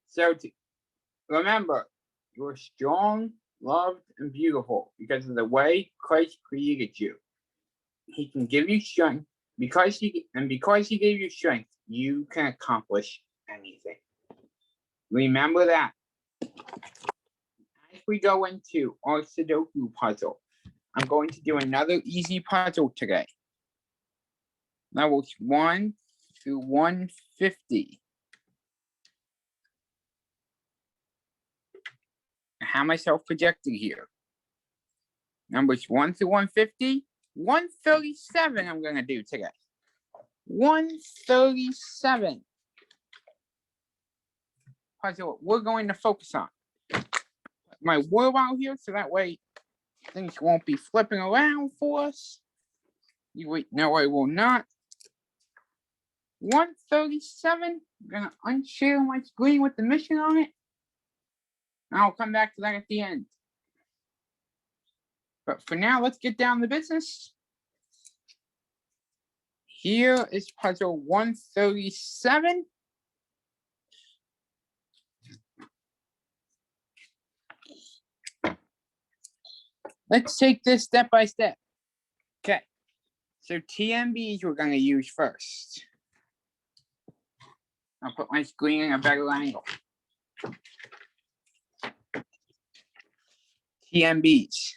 So remember, you're strong, loved, and beautiful because of the way Christ created you. He can give you strength because he gave you strength, you can accomplish anything. Remember that. As we go into our Sudoku puzzle, I'm going to do another easy puzzle today. Levels 1 through 150. I have myself projected here. Numbers 1 through 150. 137 I'm going to do today. 137. Puzzle we're going to focus on. Put my word out here so that way things won't be flipping around for us. You wait, no, I will not. 137. I'm going to unshare my screen with the mission on it. I'll come back to that at the end. But for now, let's get down to business. Here is puzzle 137. Let's take this step by step. Okay, so TMBs we're going to use first. I'll put my screen in a better angle. TMBs.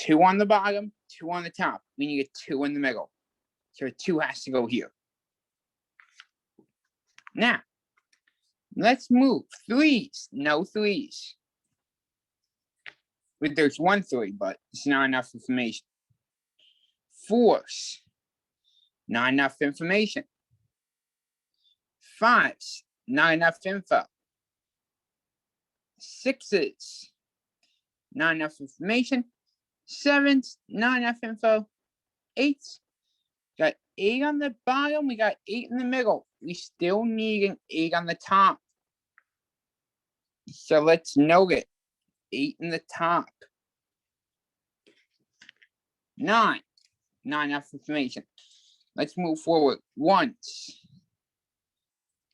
2 on the bottom, 2 on the top. We need a 2 in the middle. So 2 has to go here. Now, let's move. 3s, no 3s. But there's 1 3, but it's not enough information. 4s, not enough information. 5s, not enough info. 6s, not enough information. 7s, not enough info. 8s, got 8 on the bottom, we got 8 in the middle. We still need an 8 on the top. So let's note it. 8 in the top. 9, not enough information. Let's move forward. 1s.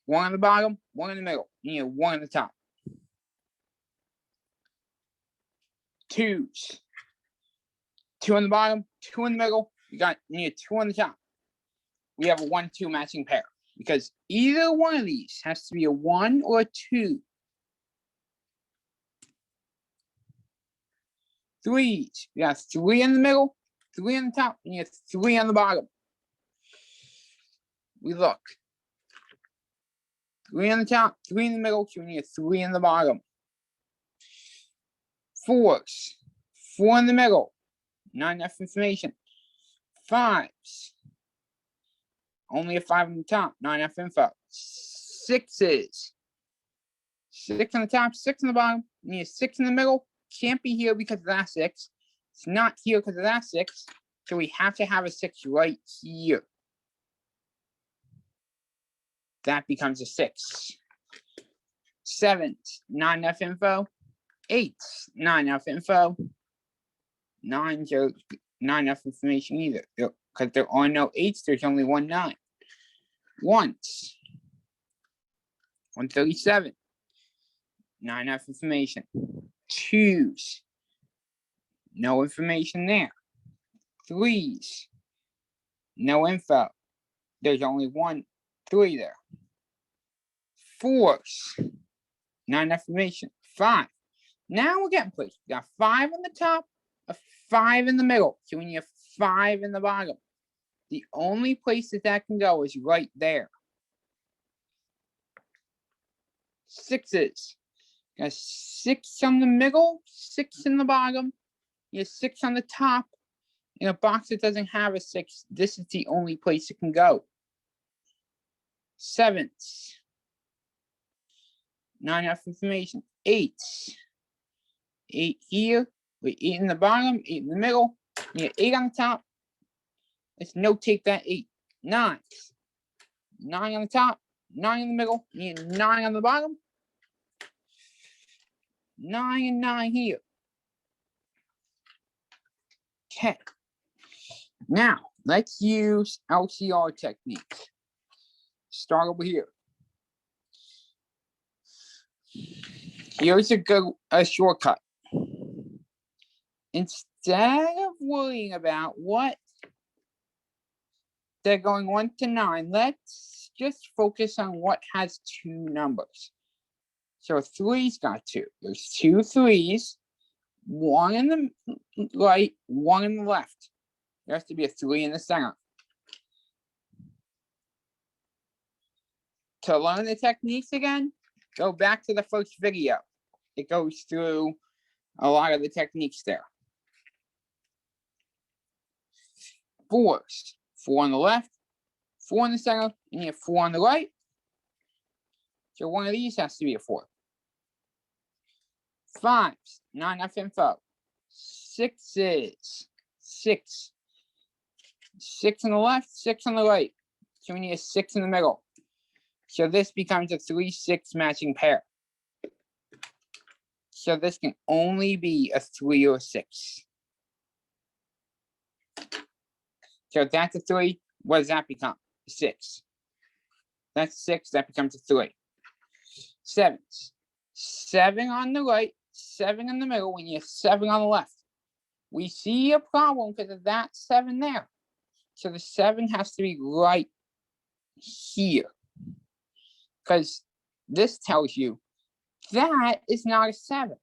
1 on the bottom, 1 in the middle. You need 1 on the top. 2s. 2 on the bottom, 2 in the middle. You need a 2 on the top. We have a 1-2 matching pair because either one of these has to be a 1 or a 2. 3s. We got 3 in the middle, 3 on the top, and you have 3 on the bottom. We look. 3 on the top, 3 in the middle, so we need a 3 in the bottom. 4s. 4 in the middle. Not enough information. 5s. Only a 5 on the top, not enough info. 6s. 6 on the top, 6 on the bottom. You need a 6 in the middle. Can't be here because of that 6. It's not here because of that 6. So we have to have a 6 right here. That becomes a 6. 7s, not enough info. 8s, not enough info. 9s are not enough information either. Because there are no 8s, there's only 1 9. 1s. 137. Not enough information. 2s. No information there. 3s. No info. There's only 1 3 there. 4s. Not enough information. 5. Now we're getting places. We got 5 on the top, a 5 in the middle. So we need a 5 in the bottom. The only place that can go is right there. 6s. Got 6 on the middle, 6 in the bottom. You have 6 on the top. In a box that doesn't have a 6, this is the only place it can go. 7s. Not enough information. 8s. 8 here. With 8 in the bottom, 8 in the middle. You have 8 on the top. Let's notate that 8. 9s. 9 on the top, 9 in the middle. You need 9 on the bottom. 9 and 9 here. Okay. Now, let's use LCR techniques. Start over here. Here's a shortcut. Instead of worrying about what they're going 1 to 9, let's just focus on what has 2 numbers. So 3's got 2. There's 2 3's, 1 in the right, 1 in the left. There has to be a 3 in the center. To learn the techniques again, go back to the first video. It goes through a lot of the techniques there. 4's, 4 on the left, 4 in the center, and you have 4 on the right. So one of these has to be a 4. 5's, not enough info. 6's, 6. 6 on the left, 6 on the right. So we need a 6 in the middle. So this becomes a 3-6 matching pair. So this can only be a 3 or a 6. So if that's a 3, what does that become? A 6. That's 6, that becomes a 3. 7's. 7 on the right, 7 in the middle, and you have 7 on the left. We see a problem because of that 7 there. So the 7 has to be right here. Because this tells you that is not a 7.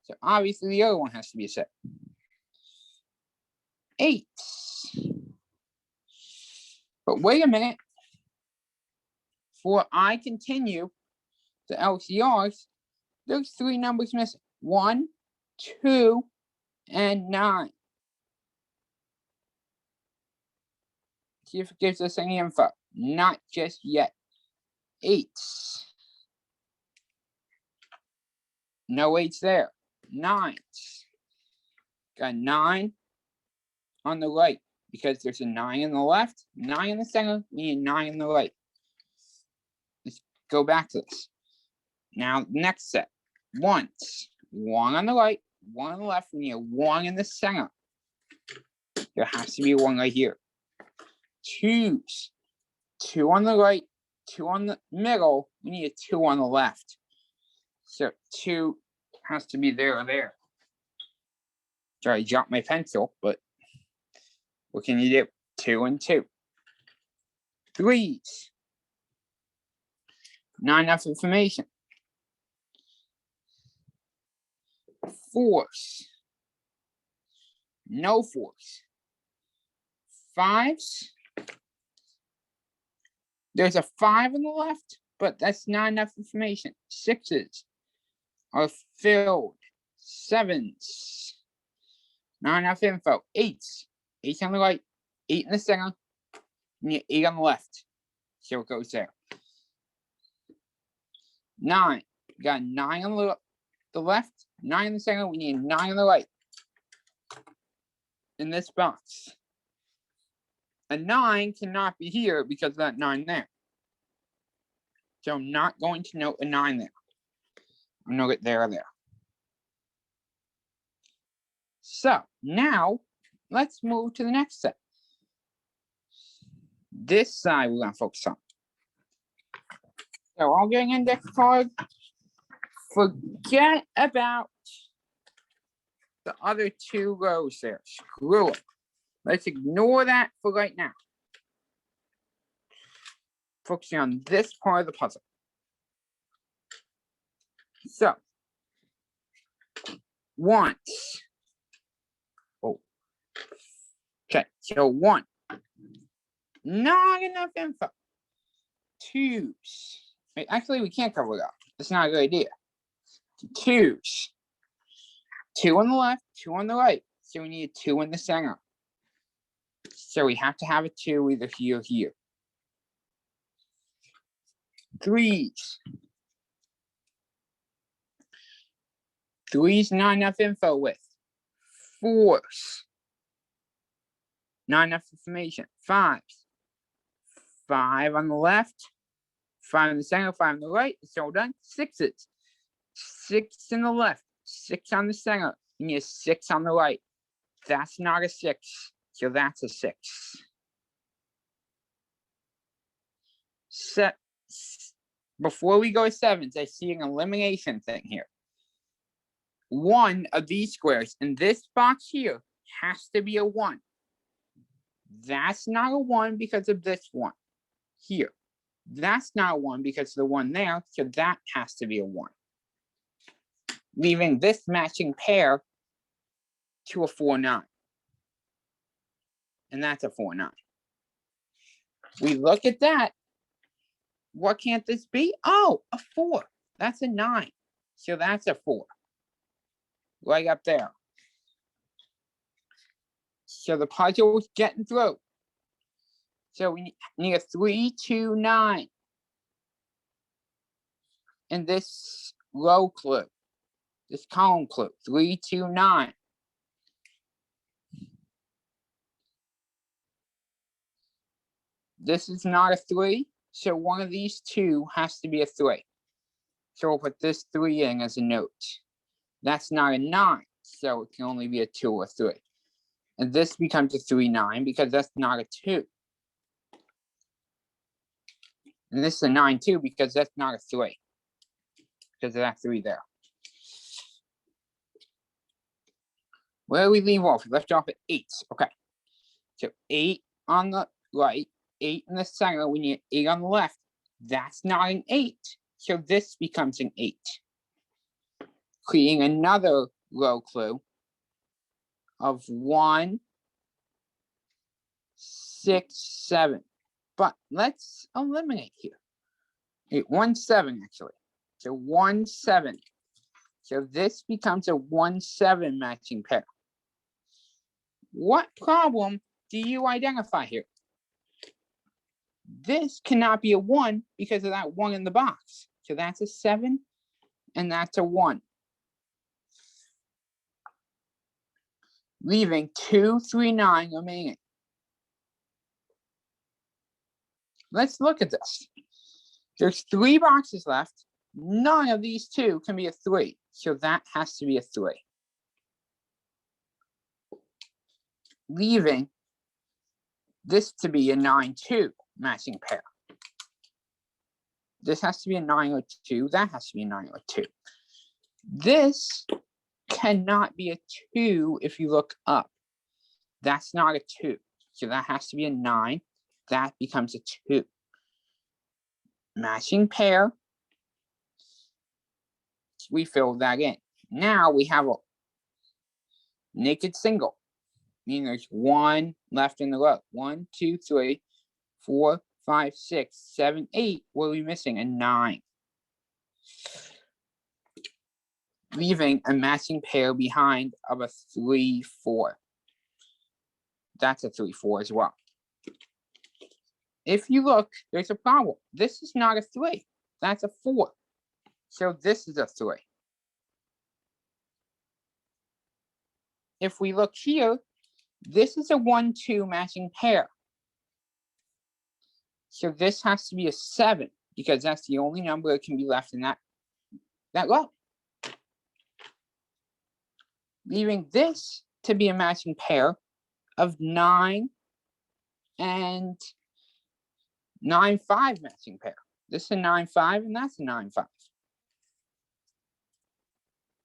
So obviously the other one has to be a 7. 8. But wait a minute. Before I continue the LCRs, there's 3 numbers missing. 1, 2, and 9. See if it gives us any info. Not just yet. 8. No 8's there. 9's. Got 9 on the right because there's a 9 in the left, 9 in the center, we need 9 in the right. Let's go back to this. Now, next set. 1's. 1 on the right, 1 on the left, we need a 1 in the center. There has to be 1 right here. 2's. 2 on the right, 2 on the middle, we need a 2 on the left. So 2 has to be there or there. Sorry, I dropped my pencil, but what can you do? 2 and 2. 3's. Not enough information. 4's. No 4's. 5's. There's a 5 on the left, but that's not enough information. 6's are filled. 7's. Not enough info. 8's. 8 on the right, 8 in the center, and 8 on the left. So it goes there. 9. We got 9 on the left, 9 in the center, we need 9 on the right. In this box. A 9 cannot be here because of that 9 there. So I'm not going to note a 9 there. I'll note it there or there. So now let's move to the next set. This side we're going to focus on. So I'll get an index card. Forget about the other 2 rows there. Screw it. Let's ignore that for right now. Focusing on this part of the puzzle. So, 1's. Oh. Okay, so 1. Not enough info. 2's. Wait, actually, we can't cover it up. That's not a good idea. 2's. 2 on the left, 2 on the right. So we need a 2 in the center. So we have to have a 2 either here or here. 3's. 3's not enough info with. 4's. Not enough information. 5's. 5 on the left, 5 in the center, 5 on the right. It's all done. 6's. 6 in the left, 6 on the center, and you have 6 on the right. That's not a 6, so that's a 6. Before we go to 7s, I see an elimination thing here. One of these squares in this box here has to be a 1. That's not a 1 because of this one here. That's not a 1 because of the one there, so that has to be a 1. Leaving this matching pair to a 4-9. And that's a 4-9. We look at that. What can't this be? Oh, a 4. That's a 9. So that's a 4. Right up there. So the puzzle was getting through. So we need a 3, 2, 9. And this row clue. This column clue. 3, 2, 9. This is not a 3. So one of these two has to be a 3. So we'll put this 3 in as a note. That's not a 9. So it can only be a 2 or 3. And this becomes a 3, 9 because that's not a 2. And this is a 9, 2 because that's not a 3. Because of that 3 there. Where do we leave off? We left off at 8. Okay. So 8 on the right, 8 in the center. We need 8 on the left. That's not an 8. So this becomes an 8. Creating another row clue of 1, 6, 7. But let's eliminate here. 1, 7 actually. So 1, 7. So this becomes a 1, 7 matching pair. What problem do you identify here? This cannot be a 1 because of that 1 in the box. So that's a 7 and that's a 1. Leaving 2, 3, 9 remaining. Let's look at this. There's 3 boxes left. None of these 2 can be a 3. So that has to be a 3. Leaving this to be a 9, 2 matching pair. This has to be a 9 or 2. That has to be a 9 or 2. This cannot be a 2 if you look up. That's not a 2. So that has to be a 9. That becomes a 2. Matching pair. We fill that in. Now we have a naked single. Meaning there's 1 left in the row. 1, 2, 3, 4, 5, 6, 7, 8. What are we missing? A 9. Leaving a matching pair behind of a 3, 4. That's a 3, 4 as well. If you look, there's a problem. This is not a 3. That's a 4. So this is a 3. If we look here, this is a 1, 2 matching pair. So this has to be a 7 because that's the only number that can be left in that row. Leaving this to be a matching pair of 9 and 9, 5 matching pair. This is a 9, 5 and that's a 9, 5.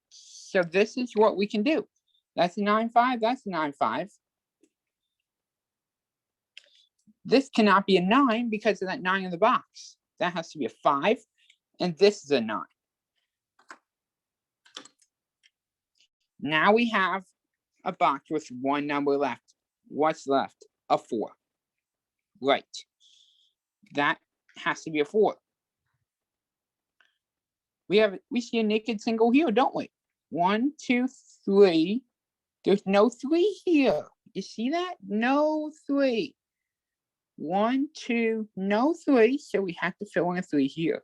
So this is what we can do. That's a 9, 5, that's a 9, 5. This cannot be a 9 because of that 9 in the box. That has to be a 5, and this is a 9. Now we have a box with 1 number left. What's left? A 4. Right. That has to be a 4. We see a naked single here, don't we? 1, 2, 3. There's no 3 here. You see that? No 3. 1, 2, no 3. So we have to fill in a 3 here.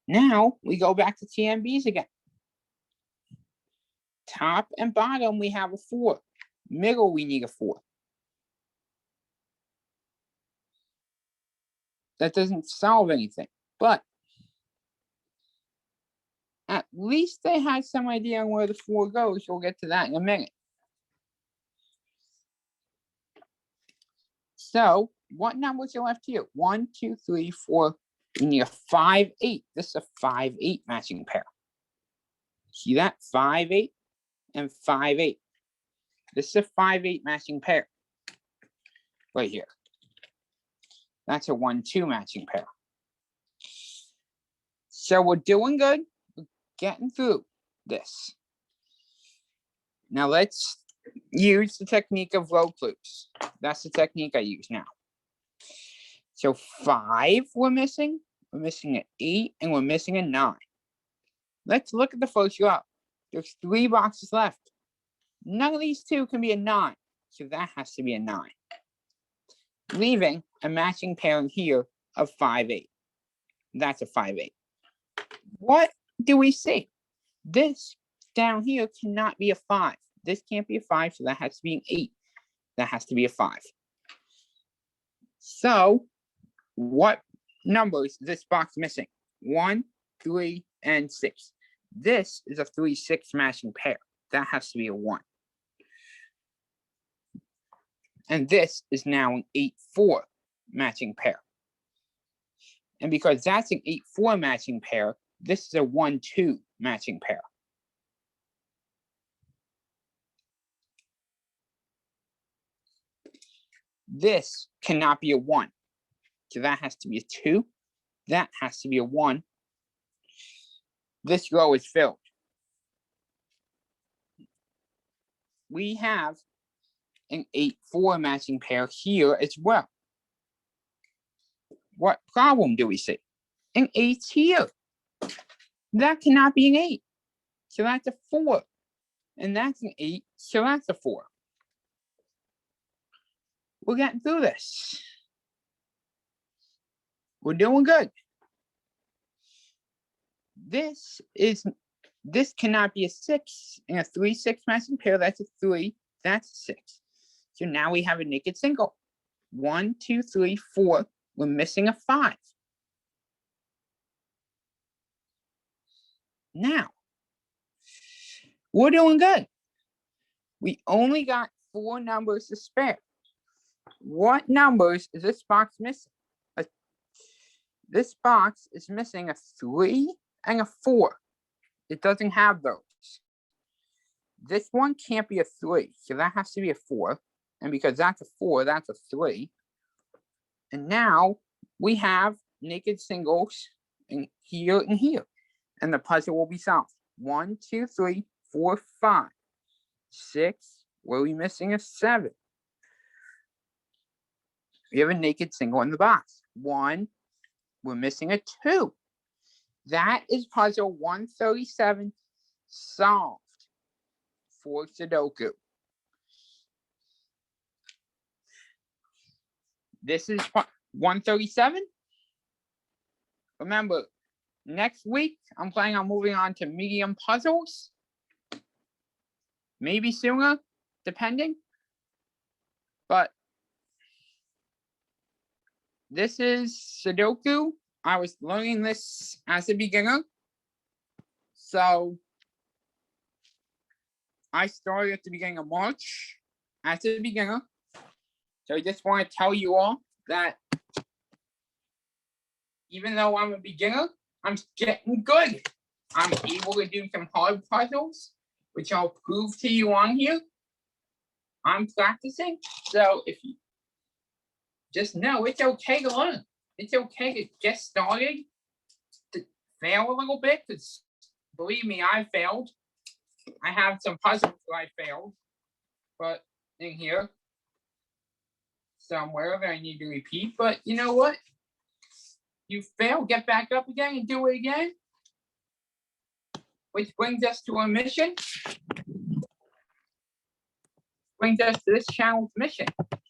Now we go back to TMBs again. Top and bottom, we have a 4. Middle, we need a 4. That doesn't solve anything, but at least they had some idea on where the 4 goes. We'll get to that in a minute. So what numbers are left here? 1, 2, 3, 4. We need a 5, 8. This is a 5, 8 matching pair. See that? 5, 8 and 5, 8. This is a 5, 8 matching pair. Right here. That's a 1, 2 matching pair. So we're doing good. We're getting through this. Now let's use the technique of row clues. That's the technique I use now. So 5 we're missing. We're missing an 8 and we're missing a 9. Let's look at the first row. There's 3 boxes left. None of these 2 can be a 9. So that has to be a 9. Leaving a matching pair in here of 5, 8. That's a 5, 8. What do we see? This down here cannot be a 5. This can't be a 5, so that has to be an 8. That has to be a 5. So, what numbers is this box missing? 1, 3, and 6. This is a 3, 6 matching pair. That has to be a 1. And this is now an 8, 4 matching pair. And because that's an 8, 4 matching pair, this is a 1, 2 matching pair. This cannot be a 1. So that has to be a 2. That has to be a 1. This row is filled. We have an 8, 4 matching pair here as well. What problem do we see? An 8 here. That cannot be an 8. So that's a 4. And that's an 8. So that's a 4. We're getting through this. We're doing good. This cannot be a 6 and a 3, 6 matching pair. That's a 3. That's a 6. So now we have a naked single. 1, 2, 3, 4. We're missing a 5. Now, we're doing good. We only got 4 numbers to spare. What numbers is this box missing? This box is missing a 3 and a 4. It doesn't have those. This one can't be a 3, so that has to be a 4. And because that's a 4, that's a 3. And now we have naked singles in here and here. And the puzzle will be solved. 1, 2, 3, 4, 5, 6. Where are we missing a 7? We have a naked single in the box. 1. We're missing a 2. That is puzzle 137 solved for Sudoku. This is 137. Remember, next week, I'm planning on moving on to medium puzzles. Maybe sooner, depending. But this is Sudoku. I was learning this as a beginner. So I started at the beginning of March as a beginner. So I just want to tell you all that even though I'm a beginner, I'm getting good. I'm able to do some hard puzzles, which I'll prove to you on here. I'm practicing. So if you just know, it's okay to learn. It's okay to get started, to fail a little bit, because believe me, I failed. I have some puzzles that I failed, but in here, somewhere that I need to repeat. But you know what? You fail, get back up again and do it again. Which brings us to our mission. Brings us to this channel's mission.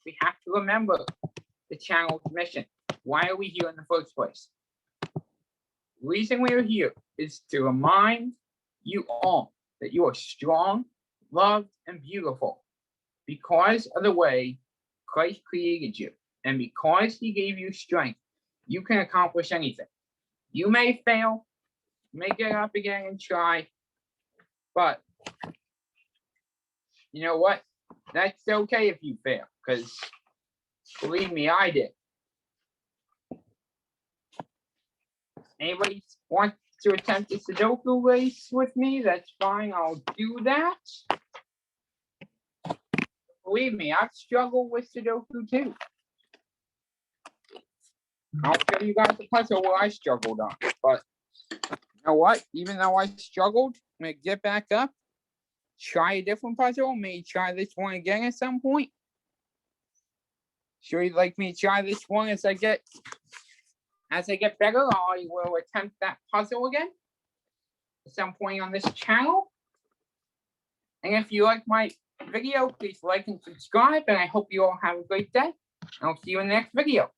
We have to remember the channel's mission. Why are we here in the first place? The reason we are here is to remind you all that you are strong, loved, and beautiful because of the way Christ created you. And because he gave you strength, you can accomplish anything. You may fail, You may get up again and try, but you know what? That's okay if you fail, because believe me, I did. Anybody want to attempt a Sudoku race with me? That's fine, I'll do that. Believe me, I've struggled with Sudoku too. I'll show you guys the puzzle where I struggled on. But you know what? Even though I struggled, I'm going to get back up, try a different puzzle, maybe try this one again at some point. Sure you'd like me to try this one as I get better? I will attempt that puzzle again at some point on this channel. And if you like my video, please like and subscribe. And I hope you all have a great day. I'll see you in the next video.